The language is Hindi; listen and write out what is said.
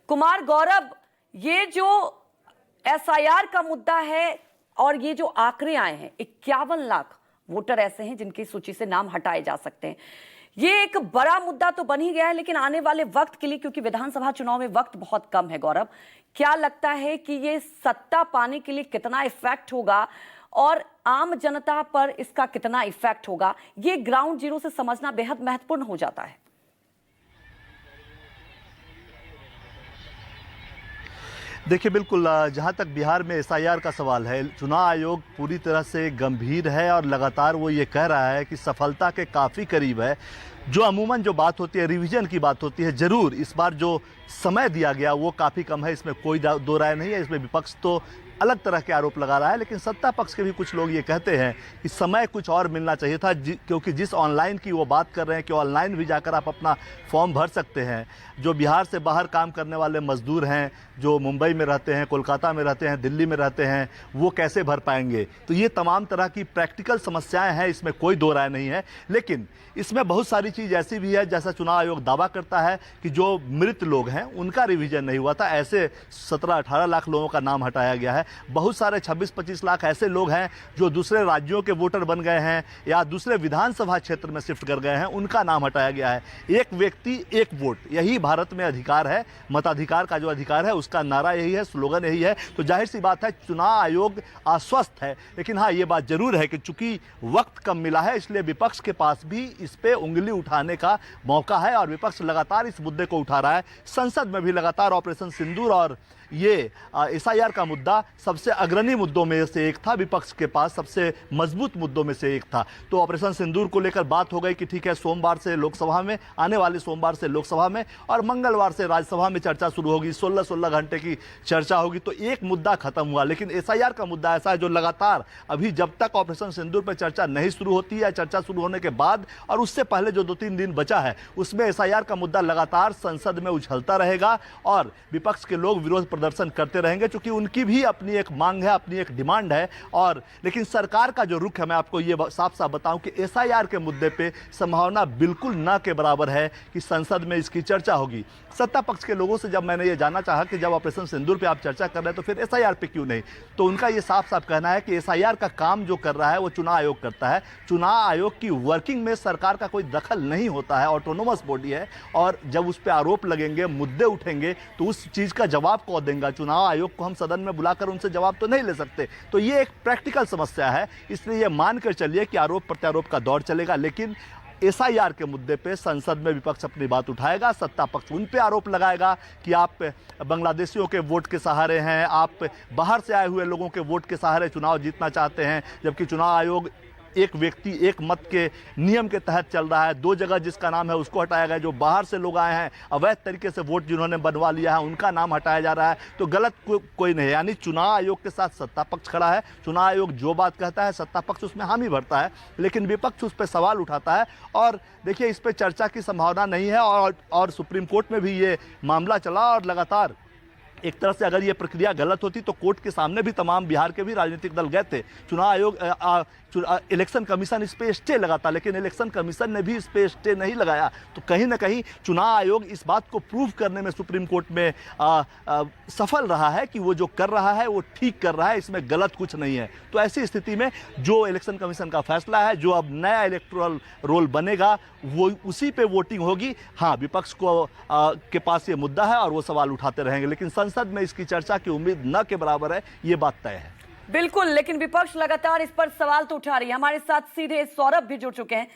कुमार गौरव, ये जो एसआईआर का मुद्दा है और ये जो आंकड़े आए हैं, 51 लाख वोटर ऐसे हैं जिनकी सूची से नाम हटाए जा सकते हैं। ये एक बड़ा मुद्दा तो बन ही गया है, लेकिन आने वाले वक्त के लिए, क्योंकि विधानसभा चुनाव में वक्त बहुत कम है, गौरव, क्या लगता है कि ये सत्ता पाने के लिए कितना इफेक्ट होगा और आम जनता पर इसका कितना इफेक्ट होगा? ये ग्राउंड जीरो से समझना बेहद महत्वपूर्ण हो जाता है। देखिए, बिल्कुल जहाँ तक बिहार में एसआईआर का सवाल है, चुनाव आयोग पूरी तरह से गंभीर है और लगातार वो ये कह रहा है कि सफलता के काफ़ी करीब है। जो अमूमन जो बात होती है, रिवीजन की बात होती है, ज़रूर इस बार जो समय दिया गया वो काफ़ी कम है, इसमें कोई दो राय नहीं है। इसमें विपक्ष तो अलग तरह के आरोप लगा रहा है, लेकिन सत्ता पक्ष के भी कुछ लोग ये कहते हैं कि समय कुछ और मिलना चाहिए था, क्योंकि जिस ऑनलाइन की वो बात कर रहे हैं कि ऑनलाइन भी जाकर आप अपना फॉर्म भर सकते हैं। जो बिहार से बाहर काम करने वाले मजदूर हैं, जो मुंबई में रहते हैं, कोलकाता में रहते हैं, दिल्ली में रहते हैं, वो कैसे भर पाएंगे? तो ये तमाम तरह की प्रैक्टिकल समस्याएं हैं, इसमें कोई दो राय नहीं है। लेकिन इसमें बहुत सारी चीज़ ऐसी भी है, जैसा चुनाव आयोग दावा करता है कि जो मृत लोग हैं उनका रिवीजन नहीं हुआ था, ऐसे 17-18 लाख लोगों का नाम हटाया गया है। बहुत सारे 26-25 लाख ऐसे लोग हैं जो दूसरे राज्यों के वोटर बन गए हैं या दूसरे विधानसभा क्षेत्र में शिफ्ट कर गए हैं, उनका नाम हटाया गया है। एक व्यक्ति एक वोट, यही भारत में अधिकार है। मताधिकार का जो अधिकार है उसका नारा यही है, स्लोगन यही है। तो जाहिर सी बात है, चुनाव आयोग आश्वस्त है। लेकिन हाँ, ये बात जरूर है कि चूंकि वक्त कम मिला है, इसलिए विपक्ष के पास भी इस पे उंगली उठाने का मौका है और विपक्ष लगातार इस मुद्दे को उठा रहा है। संसद में भी लगातार ऑपरेशन सिंदूर और ये एसआईआर का मुद्दा सबसे अग्रणी मुद्दों में से एक था, विपक्ष के पास सबसे मजबूत मुद्दों में से एक था। तो ऑपरेशन सिंदूर को लेकर बात हो गई कि ठीक है, सोमवार से लोकसभा में, आने वाले सोमवार से लोकसभा में और मंगलवार से राज्यसभा में चर्चा शुरू होगी। 16-16 घंटे की चर्चा होगी, तो एक मुद्दा खत्म हुआ। लेकिन एसआईआर का मुद्दा ऐसा है जो लगातार अभी, जब तक ऑपरेशन सिंदूर पर चर्चा नहीं शुरू होती है, चर्चा शुरू होने के बाद और उससे पहले जो 2-3 दिन बचा है, उसमें एसआईआर का मुद्दा लगातार संसद में उछलता रहेगा और विपक्ष के लोग विरोध प्रदर्शन करते रहेंगे, क्योंकि उनकी भी अपनी एक मांग है, अपनी एक डिमांड है। और लेकिन सरकार का जो रुख है, मैं आपको ये साफ साफ बताऊं कि एसआईआर के मुद्दे पे संभावना बिल्कुल ना के बराबर है कि संसद में इसकी चर्चा होगी। सत्ता पक्ष के लोगों से जब मैंने ये जानना चाहा कि जब ऑपरेशन सिंदूर पे आप चर्चा कर रहे हैं तो फिर एसआईआर पे क्यों नहीं, तो उनका ये साफ साफ कहना है कि एसआईआर का काम जो कर रहा है वो चुनाव आयोग करता है। चुनाव आयोग की वर्किंग में सरकार का कोई दखल नहीं होता है, ऑटोनोमस बॉडी है, और जब उस पर आरोप लगेंगे, मुद्दे उठेंगे, तो उस चीज़ का जवाब कौन देगा? चुनाव आयोग को हम सदन में बुलाकर उनसे जवाब तो नहीं ले सकते। तो ये एक प्रैक्टिकल समस्या है, इसलिए ये मानकर चलिए कि आरोप प्रत्यारोप का दौर चलेगा। लेकिन एसआईआर के मुद्दे पे संसद में विपक्ष अपनी बात उठाएगा, सत्ता पक्ष उन पे आरोप लगाएगा कि आप बांग्लादेशियों के वोट के सहारे हैं, आप बाहर से आए हुए लोगों के वोट के सहारे चुनाव जीतना चाहते हैं, जबकि चुनाव आयोग एक व्यक्ति एक मत के नियम के तहत चल रहा है। 2 जगह जिसका नाम है उसको हटाया गया, जो बाहर से लोग आए हैं, अवैध तरीके से वोट जिन्होंने बनवा लिया है, उनका नाम हटाया जा रहा है। तो गलत कोई नहीं है, यानी चुनाव आयोग के साथ सत्ता पक्ष खड़ा है। चुनाव आयोग जो बात कहता है, सत्ता पक्ष उसमें हामी भरता है, लेकिन विपक्ष उस पर सवाल उठाता है। और देखिए, इस पर चर्चा की संभावना नहीं है और सुप्रीम कोर्ट में भी ये मामला चला और लगातार एक तरह से अगर ये प्रक्रिया गलत होती तो कोर्ट के सामने भी तमाम बिहार के भी राजनीतिक दल गए थे। चुनाव आयोग इलेक्शन कमीशन इस पे स्टे लगाता, लेकिन इलेक्शन कमीशन ने भी इस पे स्टे नहीं लगाया। तो कहीं ना कहीं चुनाव आयोग इस बात को प्रूव करने में सुप्रीम कोर्ट में सफल रहा है कि वो जो कर रहा है वो ठीक कर रहा है, इसमें गलत कुछ नहीं है। तो ऐसी स्थिति में जो इलेक्शन कमीशन का फैसला है, जो अब नया इलेक्टोरल रोल बनेगा, वो उसी पे वोटिंग होगी। हाँ, विपक्ष को के पास ये मुद्दा है और वो सवाल उठाते रहेंगे, लेकिन संसद में इसकी चर्चा की उम्मीद न के बराबर है, ये बात तय है। बिल्कुल, लेकिन विपक्ष लगातार इस पर सवाल तो उठा रही है। हमारे साथ सीधे सौरभ भी जुड़ चुके हैं।